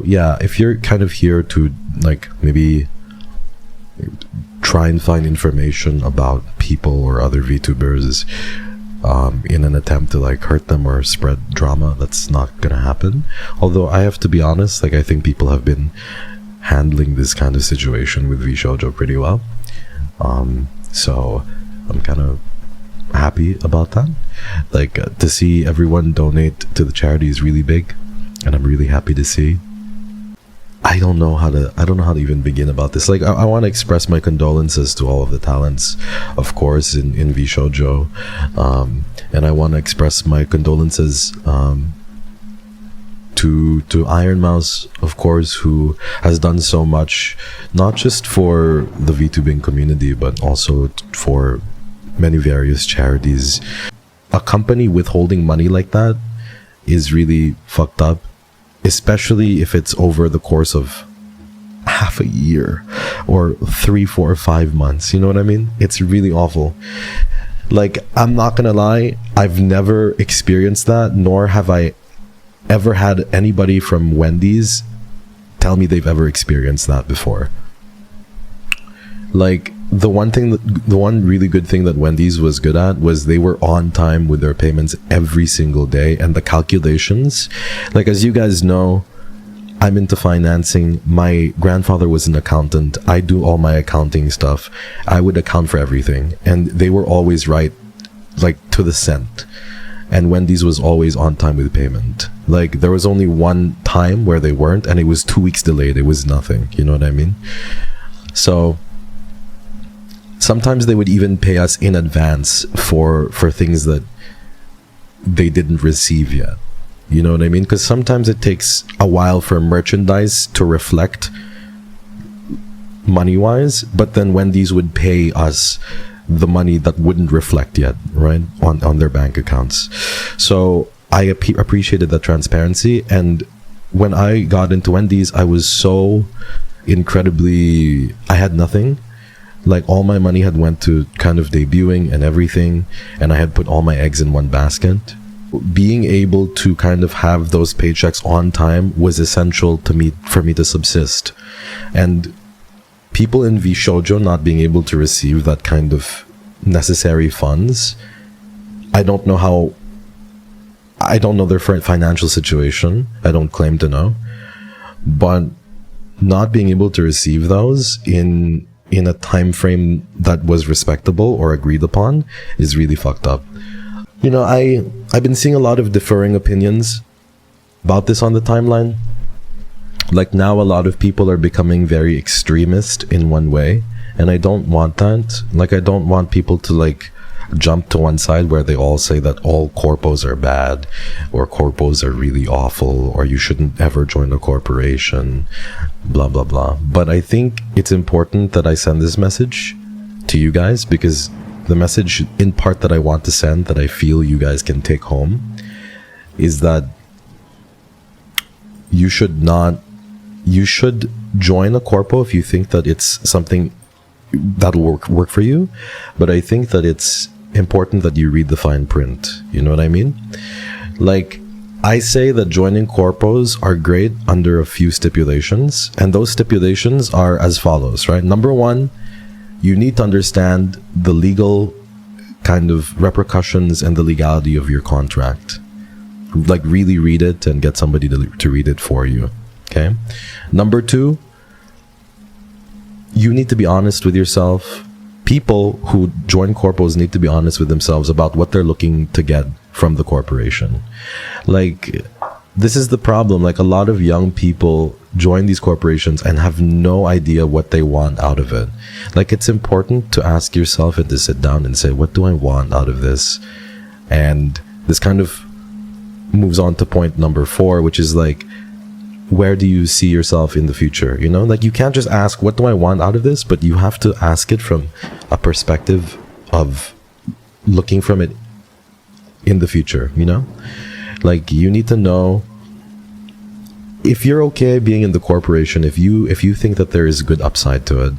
Yeah, if you're kind of here to like maybe try and find information about people or other VTubers in an attempt to like hurt them or spread drama, that's not gonna happen. Although I have to be honest, like I think people have been handling this kind of situation with Vshojo pretty well. So I'm kind of happy about that. Like to see everyone donate to the charity is really big, and I'm really happy to see. I don't know how to even begin about this. Like I want to express my condolences to all of the talents, of course, in Vshojo, and I want to express my condolences to Iron Mouse, of course, who has done so much, not just for the VTubing community, but also for many various charities. A company withholding money like that is really fucked up, especially if it's over the course of half a year or 3, 4, 5 months. You know what I mean? It's really awful. Like, I'm not gonna lie, I've never experienced that, nor have I ever had anybody from Wendy's tell me they've ever experienced that before. Like, the one really good thing that Wendy's was good at was they were on time with their payments every single day, and the calculations, like, as you guys know, I'm into financing. My grandfather was an accountant. I do all my accounting stuff. I would account for everything, and they were always right, like, to the cent. And Wendy's was always on time with payment. Like, there was only one time where they weren't, and it was 2 weeks delayed. It was nothing, you know what I mean? So sometimes they would even pay us in advance for things that they didn't receive yet. You know what I mean? Because sometimes it takes a while for merchandise to reflect money-wise, but then Wendy's would pay us the money that wouldn't reflect yet, right, on their bank accounts. So I appreciated that transparency, and when I got into Wendy's, I was so incredibly, I had nothing. Like, all my money had went to kind of debuting and everything, and I had put all my eggs in one basket. Being able to kind of have those paychecks on time was essential to me, for me to subsist. And people in Vshojo not being able to receive that kind of necessary funds, I don't know their financial situation. I don't claim to know, but not being able to receive those in a time frame that was respectable or agreed upon is really fucked up. You know, I've been seeing a lot of differing opinions about this on the timeline. Like, now a lot of people are becoming very extremist in one way, and I don't want that. Like, I don't want people to like jump to one side where they all say that all corpos are bad, or corpos are really awful, or you shouldn't ever join a corporation, blah blah blah. But I think it's important that I send this message to you guys, because the message in part that I want to send, that I feel you guys can take home, is that you should join a corpo if you think that it's something that'll work for you, but I think that it's important that you read the fine print. You know what I mean? Like, I say that joining corpos are great under a few stipulations, and those stipulations are as follows, right? Number one, you need to understand the legal kind of repercussions and the legality of your contract. Like, really read it and get somebody to read it for you. Okay. Number two, you need to be honest with yourself. People who join corpos need to be honest with themselves about what they're looking to get from the corporation. Like, this is the problem. Like, a lot of young people join these corporations and have no idea what they want out of it. Like, it's important to ask yourself and to sit down and say, what do I want out of this? And this kind of moves on to point number 4, which is like, where do you see yourself in the future? You know, like, you can't just ask, what do I want out of this? But you have to ask it from a perspective of looking from it in the future, you know? Like, you need to know if you're okay being in the corporation, if you think that there is good upside to it,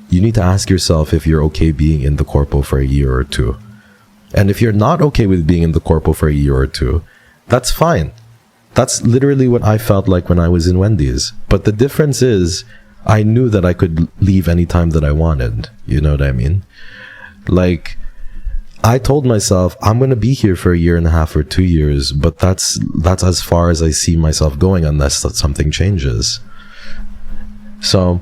you need to ask yourself if you're okay being in the corpo for a year or two. And if you're not okay with being in the corpo for a year or two, that's fine. That's literally what I felt like when I was in Wendy's. But the difference is, I knew that I could leave anytime that I wanted. You know what I mean? Like, I told myself, I'm going to be here for 1.5 years or 2 years, but that's as far as I see myself going unless that something changes. So,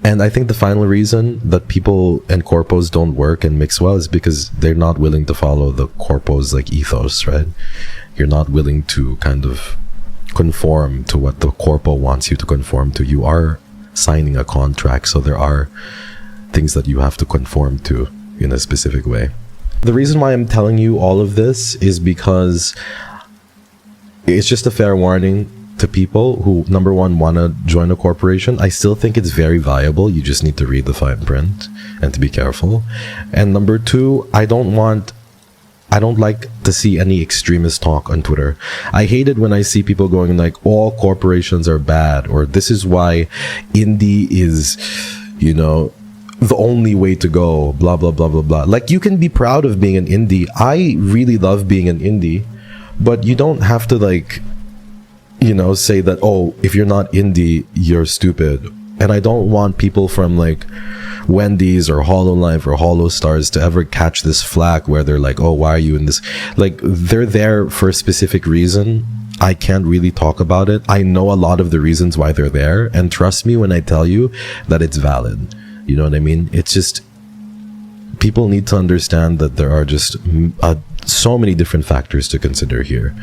and I think the final reason that people and corpos don't work and mix well is because they're not willing to follow the corpos like ethos, right? You're not willing to kind of conform to what the corpo wants you to conform to. You are signing a contract, so there are things that you have to conform to in a specific way. The reason why I'm telling you all of this is because it's just a fair warning to people who, number one, want to join a corporation. I still think it's very viable. You just need to read the fine print and to be careful. And number two, I don't like to see any extremist talk on Twitter. I hate it when I see people going like, all corporations are bad, or this is why indie is, you know, the only way to go, blah, blah, blah, blah, blah. Like, you can be proud of being an indie. I really love being an indie, but you don't have to, like, you know, say that, oh, if you're not indie, you're stupid. And I don't want people from, like, Wendy's or HoloLive or HoloStars to ever catch this flack where they're like, oh, why are you in this? Like, they're there for a specific reason. I can't really talk about it. I know a lot of the reasons why they're there, and trust me when I tell you that it's valid. You know what I mean? It's just, people need to understand that there are just so many different factors to consider here.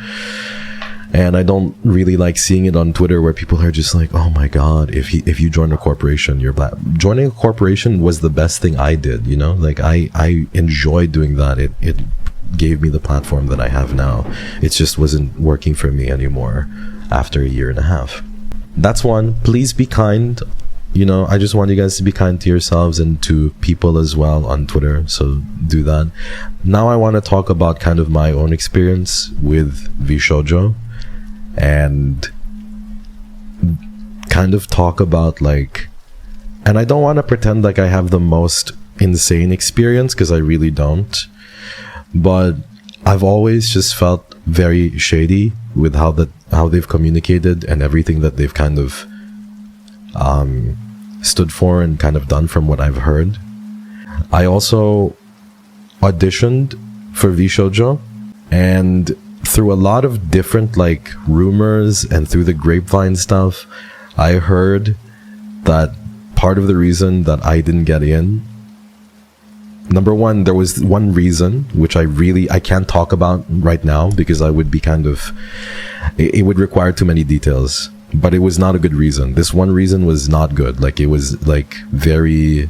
And I don't really like seeing it on Twitter where people are just like, oh my God, if you join a corporation, you're black. Joining a corporation was the best thing I did, you know? Like, I enjoyed doing that. It gave me the platform that I have now. It just wasn't working for me anymore after 1.5 years. That's one. Please be kind. You know, I just want you guys to be kind to yourselves and to people as well on Twitter. So do that. Now I want to talk about kind of my own experience with Vshojo and kind of talk about, like, and I don't want to pretend like I have the most insane experience, because I really don't. But I've always just felt very shady with how they've communicated and everything that they've kind of stood for and kind of done from what I've heard. I also auditioned for Vshojo, and through a lot of different, like, rumors and through the grapevine stuff, I heard that part of the reason that I didn't get in, number one, there was one reason which I can't talk about right now because I would be kind of, it would require too many details. But it was not a good reason. This one reason was not good. Like, it was, like, very,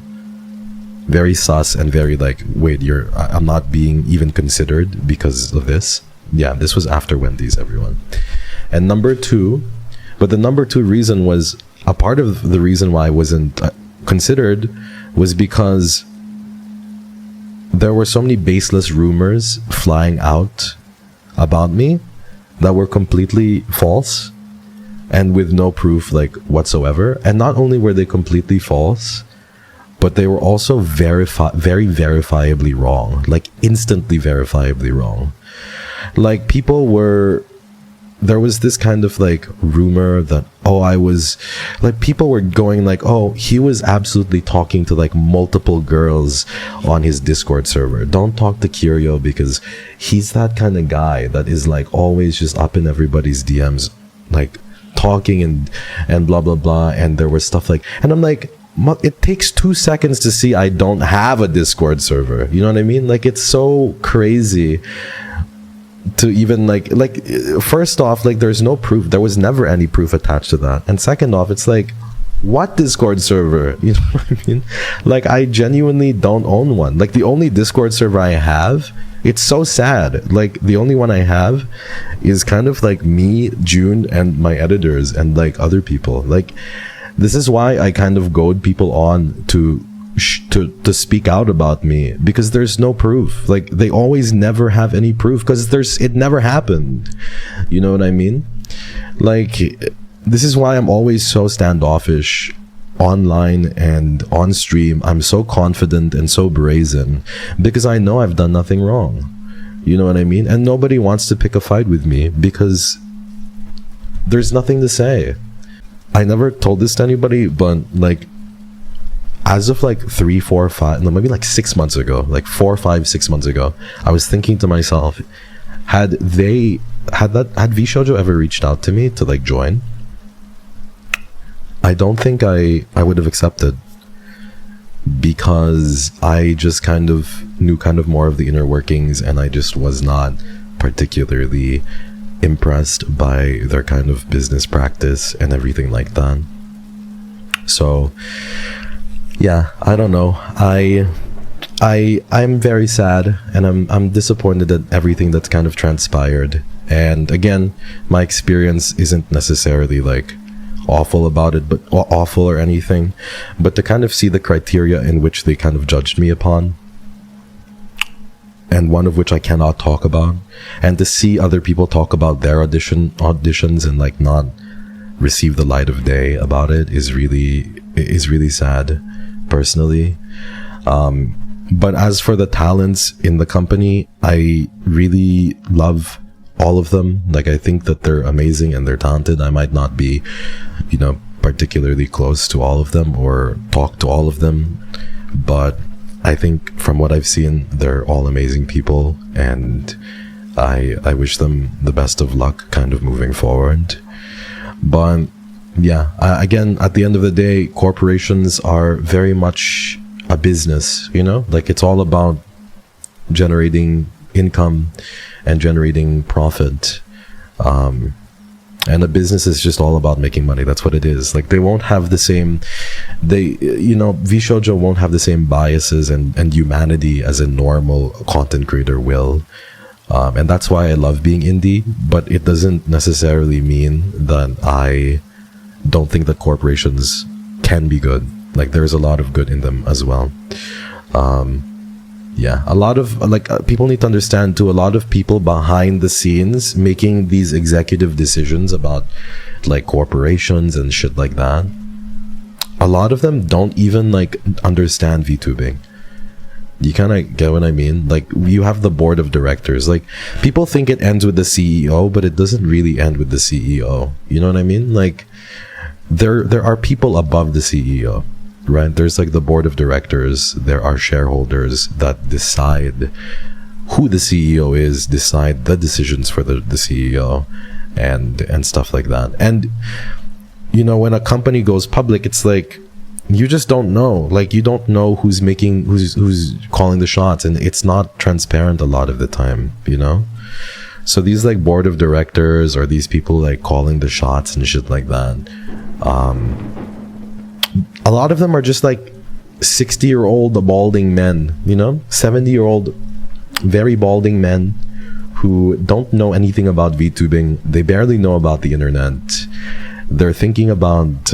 very sus and very, like, wait, I'm not being even considered because of this. Yeah, this was after Wendy's, everyone. And number two, but the number two reason was, a part of the reason why I wasn't considered was because there were so many baseless rumors flying out about me that were completely false. And with no proof, like, whatsoever. And not only were they completely false, but they were also very verifiably wrong. Like, instantly verifiably wrong. Like, there was this kind of, like, rumor that, people were going like, oh, he was absolutely talking to, like, multiple girls on his Discord server. Don't talk to Kyrio because he's that kind of guy that is, like, always just up in everybody's DMs, like, talking and blah blah blah. And there was stuff like, and I'm like, it takes 2 seconds to see I don't have a Discord server. You know what I mean? Like, it's so crazy to even like first off, like, there's no proof. There was never any proof attached to that. And second off, it's like, what Discord server? You know what I mean? Like, I genuinely don't own one. Like, the only Discord server I have, it's so sad. Like, the only one I have is kind of like me, June, and my editors, and, like, other people. Like, this is why I kind of goad people on to speak out about me, because there's no proof. Like, they always never have any proof because it never happened. You know what I mean? Like, this is why I'm always so standoffish online and on stream. I'm so confident and so brazen because I know I've done nothing wrong. You know what I mean? And nobody wants to pick a fight with me because there's nothing to say. I never told this to anybody, but like, as of like 3, 4, 5, no, maybe like 6 months ago, like 4, 5, 6 months ago, I was thinking to myself, had Vshojo ever reached out to me to like join, I don't think I would have accepted, because I just kind of knew kind of more of the inner workings, and I just was not particularly impressed by their kind of business practice and everything like that. So yeah, I don't know. I'm very sad, and I'm disappointed at everything that's kind of transpired. And again, my experience isn't necessarily like awful about it, but awful or anything, but to kind of see the criteria in which they kind of judged me upon, and one of which I cannot talk about, and to see other people talk about their auditions and like not receive the light of day about it is really sad, personally. But as for the talents in the company, I really love all of them. Like, I think that they're amazing and they're talented. I might not be, particularly close to all of them or talk to all of them, but I think from what I've seen, they're all amazing people, and I wish them the best of luck kind of moving forward. But yeah, again, at the end of the day, corporations are very much a business, like it's all about generating income and generating profit. And a business is just all about making money. That's what it is. Like, they won't have the same, Vshojo won't have the same biases and humanity as a normal content creator will. And that's why I love being indie, but it doesn't necessarily mean that I don't think that corporations can be good. Like, there's a lot of good in them as well. Yeah, a lot of people need to understand too, a lot of people behind the scenes making these executive decisions about like corporations and shit like that, a lot of them don't even like understand VTubing. You kind of get what I mean? Like, you have the board of directors. Like, people think it ends with the CEO, but it doesn't really end with the CEO. You know what I mean? Like, there are people above the CEO. Right? There's like the board of directors, there are shareholders that decide who the CEO is, decide the decisions for the CEO and stuff like that. And when a company goes public, it's like you just don't know. Like, you don't know who's calling the shots, and it's not transparent a lot of the time, So these like board of directors, or these people like calling the shots and shit like that, a lot of them are just like 60-year-old balding men, 70-year-old very balding men who don't know anything about VTubing. They barely know about the internet. They're thinking about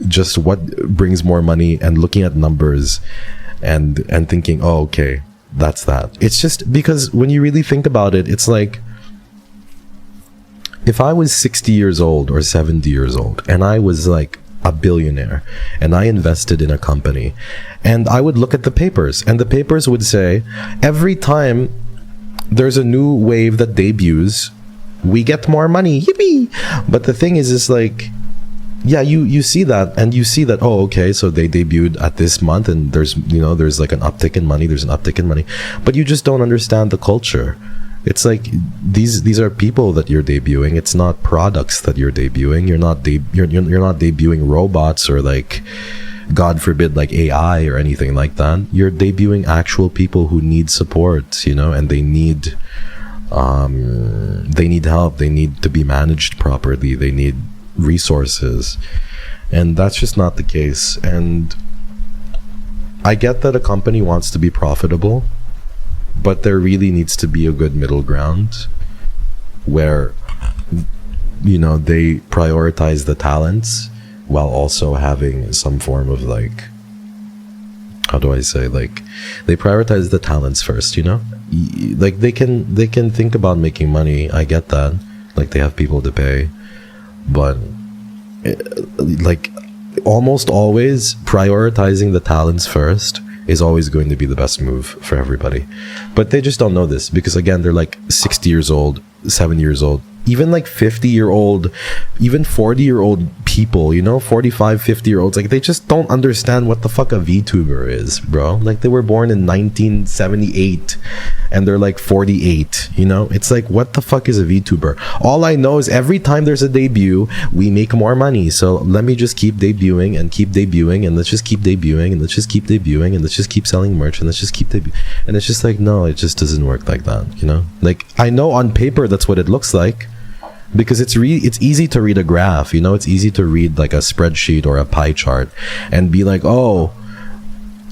just what brings more money, and looking at numbers and thinking, oh, okay, that's that. It's just because when you really think about it, it's like, if I was 60 years old or 70 years old and I was like a billionaire and I invested in a company, and I would look at the papers, and the papers would say, every time there's a new wave that debuts, we get more money, yippee. But the thing is like, yeah, you see that, and you see that, oh, okay, so they debuted at this month, and there's like an uptick in money, but you just don't understand the culture. It's like, these are people that you're debuting. It's not products that you're debuting. You're not debuting robots, or like, God forbid, like AI or anything like that. You're debuting actual people who need support, and they need help. They need to be managed properly. They need resources, and that's just not the case. And I get that a company wants to be profitable, but there really needs to be a good middle ground where they prioritize the talents while also having some form of like, how do I say, like, they prioritize the talents first, like they can think about making money. I get that, like, they have people to pay, but like, almost always prioritizing the talents first is always going to be the best move for everybody. But they just don't know this, because again, they're like 60 years old, 70 years old, even like 50-year-old, even 40-year-old people, you know, 45, 50-year-olds, like they just don't understand what the fuck a VTuber is, bro. Like they were born in 1978 and they're like 48, you know. It's like, what the fuck is a VTuber? All I know is every time there's a debut, we make more money. So let me just keep debuting and keep debuting, and let's just keep debuting, and let's just keep debuting, and let's just keep selling merch, and let's just keep debuting. And it's just like, no, it just doesn't work like that, you know. Like I know on paper that's what it looks like, because it's easy to read a graph, you know. It's easy to read like a spreadsheet or a pie chart and be like, oh,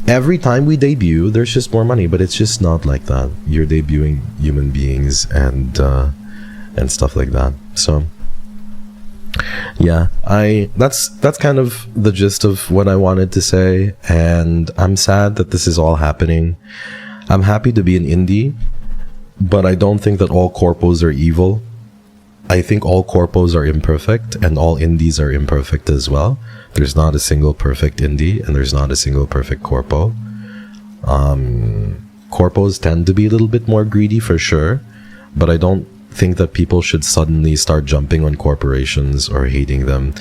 every time we debut there's just more money. But it's just not like that. You're debuting human beings and stuff like that. So yeah, that's kind of the gist of what I wanted to say, and I'm sad that this is all happening. I'm happy to be an indie, but I don't think that all corpos are evil. I think all corpos are imperfect, and all indies are imperfect as well. There's not a single perfect indie, and there's not a single perfect corpo. Corpos tend to be a little bit more greedy for sure, but I don't think that people should suddenly start jumping on corporations or hating them.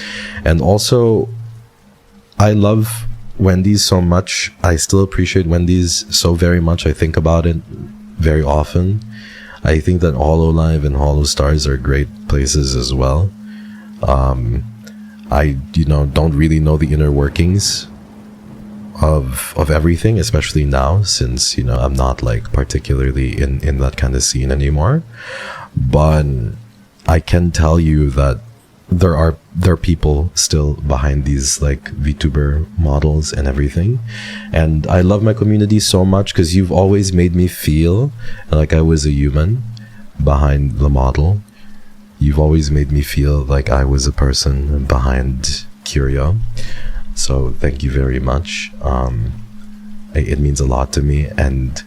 And also, I love Wendy's so much. I still appreciate Wendy's so very much. I think about it very often. I think that HoloLive and HoloStars are great places as well. I, you know, don't really know the inner workings of everything, especially now, since, you know, I'm not like particularly in that kind of scene anymore. But I can tell you that there are people still behind these like VTuber models and everything, and I love my community so much because you've always made me feel like I was a human behind the model. You've always made me feel like I was a person behind Kyrio, so thank you very much. It means a lot to me, and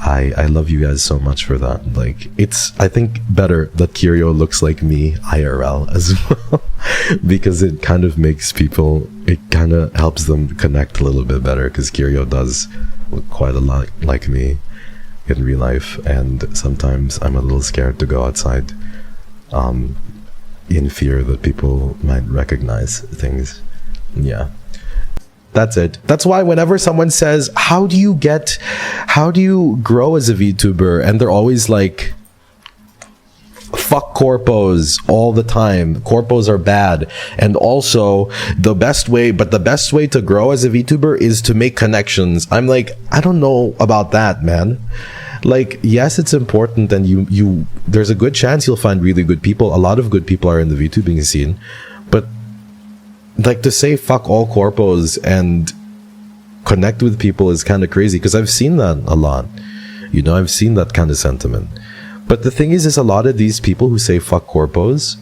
I love you guys so much for that. Like, it's, I think, better that Kyrio looks like me IRL as well, because it kind of makes people, it kind of helps them connect a little bit better, because Kyrio does look quite a lot like me in real life, and sometimes I'm a little scared to go outside in fear that people might recognize things. Yeah. That's it. That's why whenever someone says, how do you grow as a VTuber? And they're always like, fuck corpos all the time. Corpos are bad. And also the best way to grow as a VTuber is to make connections. I'm like, I don't know about that, man. Like, yes, it's important, and there's a good chance you'll find really good people. A lot of good people are in the VTubing scene, but like, to say fuck all corpos and connect with people is kind of crazy, because I've seen that a lot. You know, I've seen that kind of sentiment. But the thing is a lot of these people who say fuck corpos,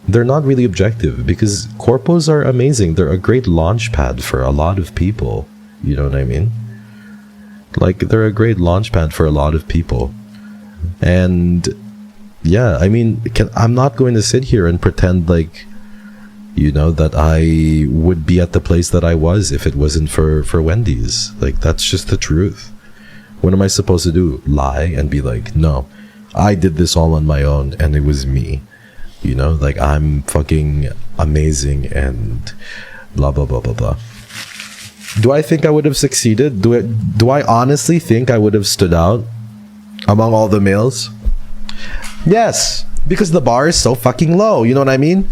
they're not really objective, because corpos are amazing. They're a great launch pad for a lot of people. You know what I mean? Like, they're a great launch pad for a lot of people. And yeah, I mean, I'm not going to sit here and pretend like, you know, that I would be at the place that I was if it wasn't for Wendy's. Like, that's just the truth. What am I supposed to do? Lie and be like, no, I did this all on my own and it was me. You know, like, I'm fucking amazing and blah, blah, blah, blah, blah. Do I think I would have succeeded? Do I honestly think I would have stood out among all the males? Yes. Because the bar is so fucking low, you know what I mean?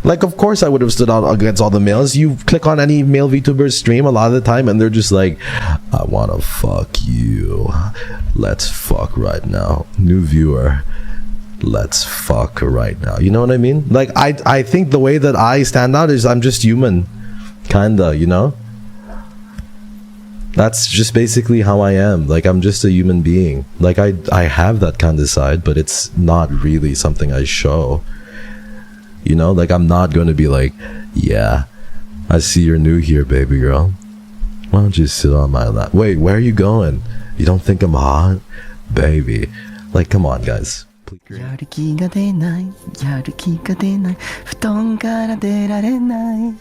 Like, of course I would have stood out against all the males. You click on any male VTuber's stream a lot of the time and they're just like, I wanna fuck you. Let's fuck right now. New viewer. Let's fuck right now. You know what I mean? Like, I think the way that I stand out is I'm just human. Kinda, you know? That's just basically how I am. Like, I'm just a human being. Like, I have that kind of side, but it's not really something I show. You know, like, I'm not going to be like, yeah, I see you're new here, baby girl. Why don't you sit on my lap? Wait, where are you going? You don't think I'm hot? Baby. Like, come on, guys. やる気が出ない、やる気が出ない、布団から出られない。